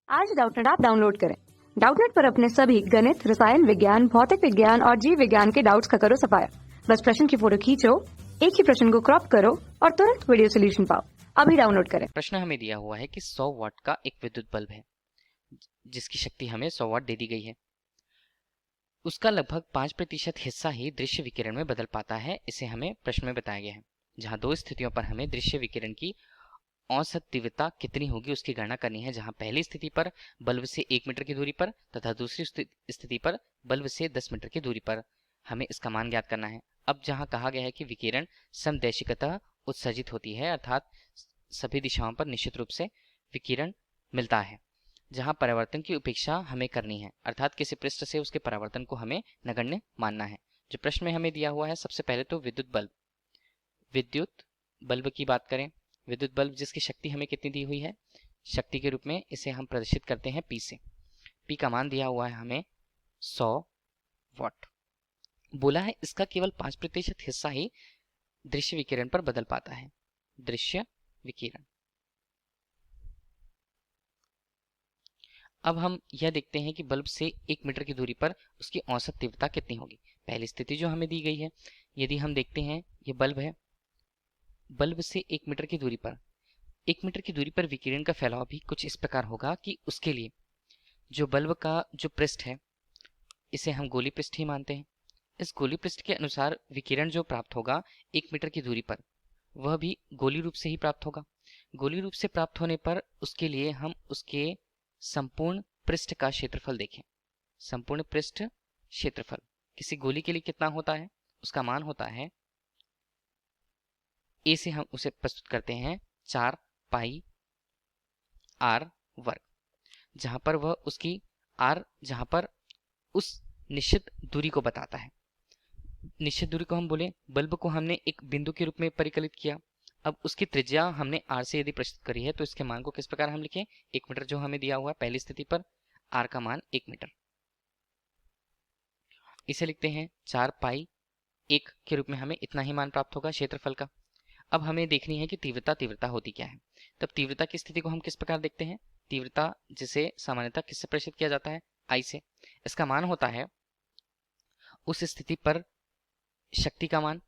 आज Doubtnut app download करें। Doubtnut पर अपने सभी गणित, रसायन विज्ञान, भौतिक विज्ञान और जीव विज्ञान के डाउट्स का करो सफाया। बस प्रश्न की फोटो खींचो, एक ही प्रश्न को क्रॉप करो और तुरंत वीडियो सोल्यूशन पाओ। अभी डाउनलोड करें। प्रश्न हमें दिया हुआ है कि 100 वाट का एक विद्युत बल्ब है जिसकी शक्ति हमें 100 वाट दे दी गई है। उसका लगभग 5% हिस्सा ही दृश्य विकिरण में बदल पाता है। इसे हमें प्रश्न में बताया गया है, जहां दो स्थितियों पर हमें दृश्य विकिरण की औसत तीव्रता कितनी होगी उसकी गणना करनी है। जहां पहली स्थिति पर बल्ब से 1 मीटर की दूरी पर तथा दूसरी स्थिति पर बल्ब से 10 मीटर की दूरी पर हमें इसका मान ज्ञात करना है। अब जहां कहा गया है कि विकिरण समदैशिकतः उत्सर्जित होती है, अर्थात सभी दिशाओं पर निश्चित रूप से विकिरण मिलता है, जहां परावर्तन की उपेक्षा हमें करनी है, अर्थात किसी पृष्ठ से उसके परावर्तन को हमें नगण्य मानना है। जो प्रश्न में हमें दिया हुआ है, सबसे पहले तो विद्युत बल्ब की बात करें। विद्युत बल्ब जिसकी शक्ति हमें कितनी दी हुई है, शक्ति के रूप में इसे हम प्रदर्शित करते हैं P से। P का मान दिया हुआ है हमें 100 वाट। बोला है इसका केवल 5% हिस्सा ही दृश्य विकिरण पर बदल पाता है। दृश्य विकिरण। अब हम यह देखते हैं कि बल्ब से 1 मीटर की दूरी पर उसकी औसत तीव्रता कितनी होगी। पहली स्थिति जो हमें दी गई है, यदि हम देखते हैं ये बल्ब है, बल्ब से 1 मीटर की दूरी पर 1 मीटर की दूरी पर विकिरण का फैलाव भी कुछ इस प्रकार होगा कि उसके लिए जो बल्ब का जो पृष्ठ है इसे हम गोली पृष्ठ ही मानते हैं। इस गोली पृष्ठ के अनुसार विकिरण जो प्राप्त होगा 1 मीटर की दूरी पर, वह भी गोली रूप से ही प्राप्त होगा। गोली रूप से प्राप्त होने पर उसके लिए हम उसके संपूर्ण पृष्ठ का क्षेत्रफल देखें। संपूर्ण पृष्ठ क्षेत्रफल किसी गोली के लिए कितना होता है, उसका मान होता है ए से हम उसे प्रस्तुत करते हैं 4 पाई आर वर्ग, जहां पर वह उसकी आर, जहां पर उस निश्चित दूरी को बताता है। निश्चित दूरी को हम बोले, बल्ब को हमने एक बिंदु के रूप में परिकलित किया। अब उसकी त्रिज्या हमने आर से यदि प्रस्तुत करी है तो इसके मान को किस प्रकार हम लिखें, 1 मीटर जो हमें दिया हुआ है पहली स्थिति पर, आर का मान 1 मीटर, इसे लिखते हैं 4 पाई 1 के रूप में हमें इतना ही मान प्राप्त होगा क्षेत्रफल का। अब हमें देखनी है कि तीव्रता होती क्या है। तब तीव्रता की स्थिति को हम किस प्रकार देखते हैं, तीव्रता जिसे सामान्यतः किससे प्रदर्शित किया जाता है, आई से। इसका मान होता है उस स्थिति पर शक्ति का मान,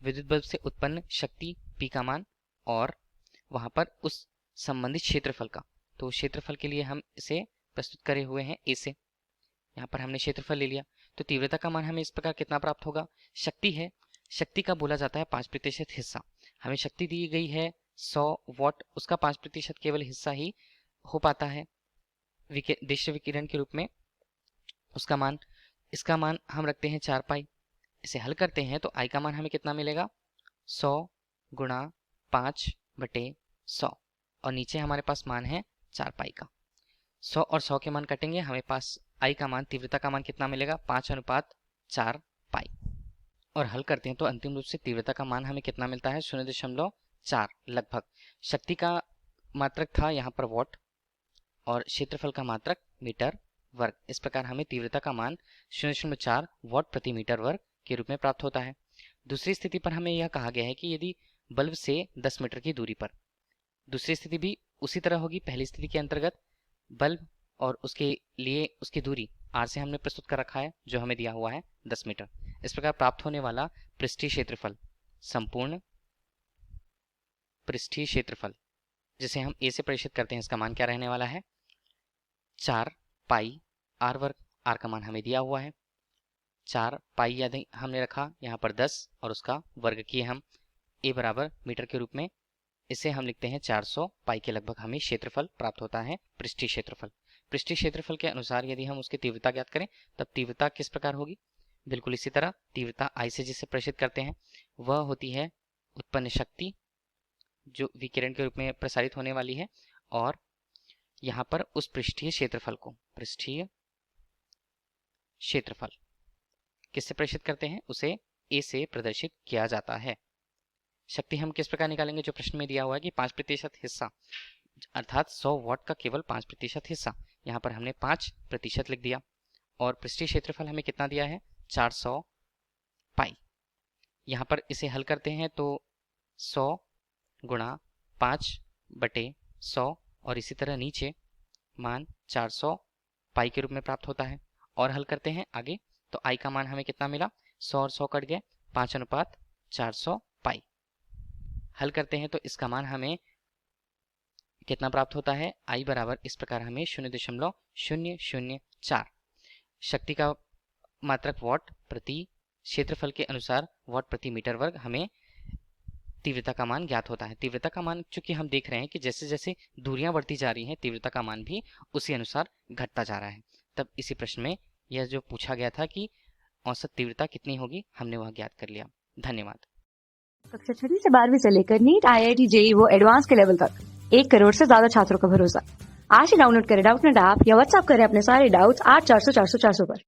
विद्युत बल्ब से उत्पन्न शक्ति P का मान, और वहां पर उस संबंधित क्षेत्रफल का। तो क्षेत्रफल के लिए हम इसे प्रस्तुत करे हुए हैं ए से, यहाँ पर हमने क्षेत्रफल ले लिया। तो तीव्रता का मान हमें इस प्रकार कितना प्राप्त होगा, शक्ति है, शक्ति का बोला जाता है 5% हिस्सा। हमें शक्ति दी गई है 100 वाट, उसका 5% केवल हिस्सा ही हो पाता है दृश्य विकिरण के रूप में उसका मान। इसका मान हम रखते हैं 4 पाई। इसे हल करते हैं तो आई का मान हमें कितना मिलेगा, 100 गुणा 5/100, और नीचे हमारे पास मान है 4 पाई का। 100 और 100 के मान कटेंगे, हमें पास आई का मान, तीव्रता का मान कितना मिलेगा, 5/4 पाई। और हल करते हैं तो अंतिम रूप से तीव्रता का मान हमें कितना मिलता है, 0.4 लगभग। शक्ति का मात्रक था यहाँ पर वाट और क्षेत्रफल का मात्रक मीटर वर्ग। इस प्रकार हमें तीव्रता का मान 0.4 वाट प्रति मीटर वर्ग के रूप में प्राप्त होता है। दूसरी स्थिति पर हमें यह कहा गया है कि यदि बल्ब से 10 मीटर की दूरी पर, दूसरी स्थिति भी उसी तरह होगी पहली स्थिति के अंतर्गत, बल्ब और उसके लिए उसकी दूरी आर से हमने प्रस्तुत कर रखा है जो हमें दिया हुआ है 10 मीटर। इस प्रकार प्राप्त होने वाला पृष्ठीय क्षेत्रफल, संपूर्ण पृष्ठीय क्षेत्रफल जिसे हम ए से प्रदर्शित करते हैं, इसका मान क्या रहने वाला है, 4 पाई आर वर्ग। आर का मान हमें दिया हुआ है 4 पाई, यदि हमने रखा यहाँ पर 10 और उसका वर्ग किए हम ए बराबर मीटर के रूप में, इसे हम लिखते हैं 400 पाई के लगभग हमें क्षेत्रफल प्राप्त होता है, पृष्ठीय क्षेत्रफल। पृष्ठीय क्षेत्रफल के अनुसार यदि हम उसकी तीव्रता ज्ञात करें तब तीव्रता किस प्रकार होगी, बिल्कुल इसी तरह तीव्रता आई से जिसे प्रदर्शित करते हैं वह होती है उत्पन्न शक्ति जो विकिरण के रूप में प्रसारित होने वाली है, और यहाँ पर उस पृष्ठीय क्षेत्रफल को, पृष्ठीय क्षेत्रफल किससे प्रदर्शित करते हैं, उसे ए से प्रदर्शित किया जाता है। शक्ति हम किस प्रकार निकालेंगे, जो प्रश्न में दिया हुआ है कि 5% हिस्सा, अर्थात 100 वाट का केवल 5% हिस्सा, यहाँ पर हमने 5% लिख दिया। और पृष्ठीय क्षेत्रफल हमें कितना दिया है, 400 पाई। यहाँ पर इसे हल करते हैं तो 100 गुणा 5/100, और इसी तरह नीचे मान 400 पाई के रूप में प्राप्त होता है। और हल करते हैं आगे, तो आई का मान हमें कितना मिला, 100 और 100 कट गए, 5:400 पाई। हल करते हैं तो इसका मान हमें कितना प्राप्त होता है, आई बराबर इस प्रकार हमें 0.004 शक्ति का मात्रक वॉट प्रति क्षेत्रफल के अनुसार वॉट प्रति मीटर वर्ग हमें तीव्रता का मान ज्ञात होता है। तीव्रता का मान चूंकि हम देख रहे हैं कि जैसे जैसे दूरियां बढ़ती जा रही हैं तीव्रता का मान भी उसी अनुसार घटता जा रहा है। तब इसी प्रश्न में यह जो पूछा गया था कि औसत तीव्रता कितनी होगी, हमने वह ज्ञात कर लिया। धन्यवाद। कक्षा 6 से 12वीं से लेकर नीट, IIT, JEE वो एडवांस के लेवल तक 1 करोड़ से ज्यादा छात्रों का भरोसा। आज ही डाउनलोड करें डाउटनेट ऐप या व्हाट्सएप करें अपने सारे डाउट्स 8400 400 400 पर।